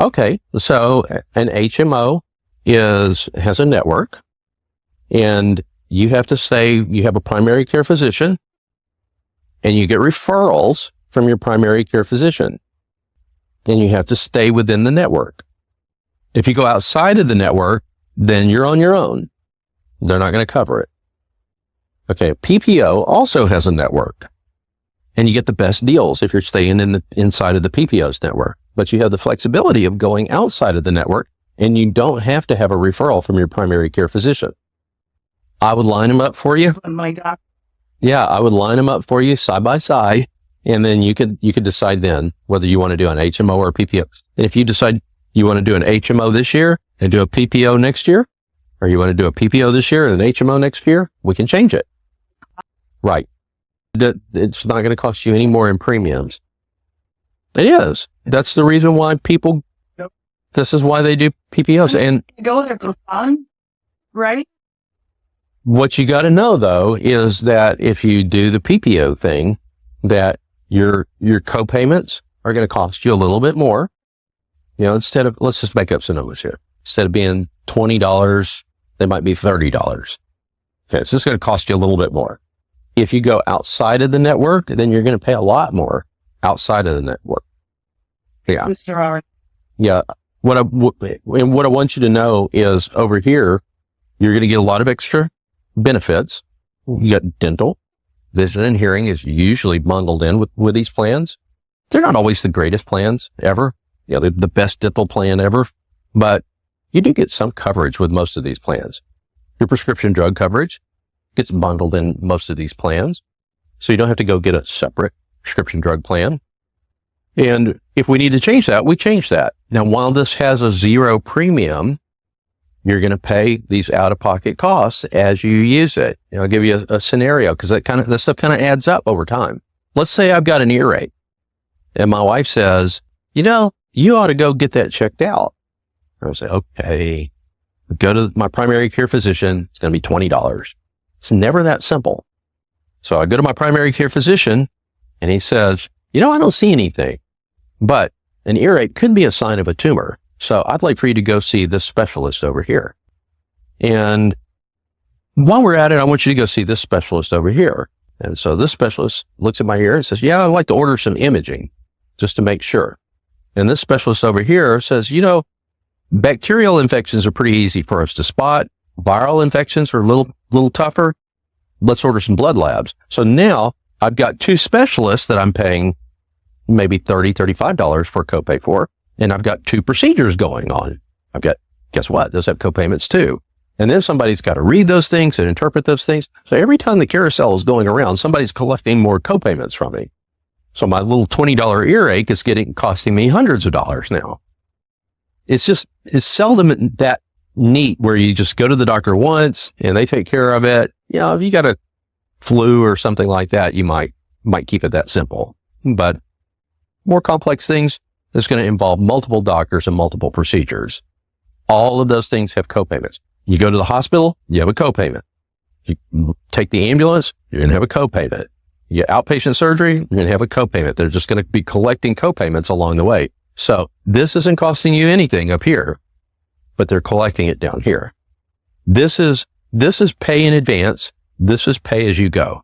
Okay, so an HMO has a network, and you have to say you have a primary care physician, and you get referrals from your primary care physician, and you have to stay within the network. If you go outside of the network, then you're on your own. They're not going to cover it. Okay, PPO also has a network, and you get the best deals if you're staying inside of the PPO's network. But you have the flexibility of going outside of the network, and you don't have to have a referral from your primary care physician. I would line them up for you. Oh my God. Yeah, I would line them up for you side by side, and then you could decide then whether you want to do an HMO or a PPO. And if you decide you want to do an HMO this year and do a PPO next year, or you want to do a PPO this year and an HMO next year, we can change it. Right. It's not going to cost you any more in premiums. It is. That's the reason why this is why they do PPOs. And Go there for fun, right? what you got to know though is that if you do the PPO thing, that your co-payments are going to cost you a little bit more. You know, instead of, let's just make up some numbers here. Instead of being $20, they might be $30. Okay, so it's going to cost you a little bit more. If you go outside of the network, then you're going to pay a lot more outside of the network. Yeah. Mr. Howard. Yeah. What I want you to know is over here, you're going to get a lot of extra benefits. You got dental, vision, and hearing is usually bundled in with these plans. They're not always the greatest plans ever. You know, they're the best dental plan ever, but you do get some coverage with most of these plans. Your prescription drug coverage gets bundled in most of these plans, so you don't have to go get a separate prescription drug plan. And if we need to change that, we change that. Now, while this has a zero premium, you're going to pay these out-of-pocket costs as you use it. And I'll give you a scenario because that stuff kind of adds up over time. Let's say I've got an earache, and my wife says, "You know, you ought to go get that checked out." I'll say, "Okay." Go to my primary care physician. It's going to be $20. It's never that simple. So I go to my primary care physician, and he says, "You know, I don't see anything, but an earache could be a sign of a tumor. So I'd like for you to go see this specialist over here. And while we're at it, I want you to go see this specialist over here." And so this specialist looks at my ear and says, "Yeah, I'd like to order some imaging just to make sure." And this specialist over here says, "You know, bacterial infections are pretty easy for us to spot. Viral infections are a little tougher. Let's order some blood labs." So now I've got two specialists that I'm paying maybe $30, $35 for copay for, and I've got two procedures going on. I've got, guess what? Those have copayments too. And then somebody's got to read those things and interpret those things. So every time the carousel is going around, somebody's collecting more copayments from me. So my little $20 earache is costing me hundreds of dollars now. It's seldom that neat where you just go to the doctor once and they take care of it. You know, if you got a flu or something like that, you might keep it that simple. But more complex things, it's going to involve multiple doctors and multiple procedures. All of those things have copayments. You go to the hospital, you have a copayment. You take the ambulance, you're going to have a copayment. You get outpatient surgery, you're going to have a copayment. They're just going to be collecting copayments along the way. So this isn't costing you anything up here, but they're collecting it down here. This is pay in advance. This is pay as you go.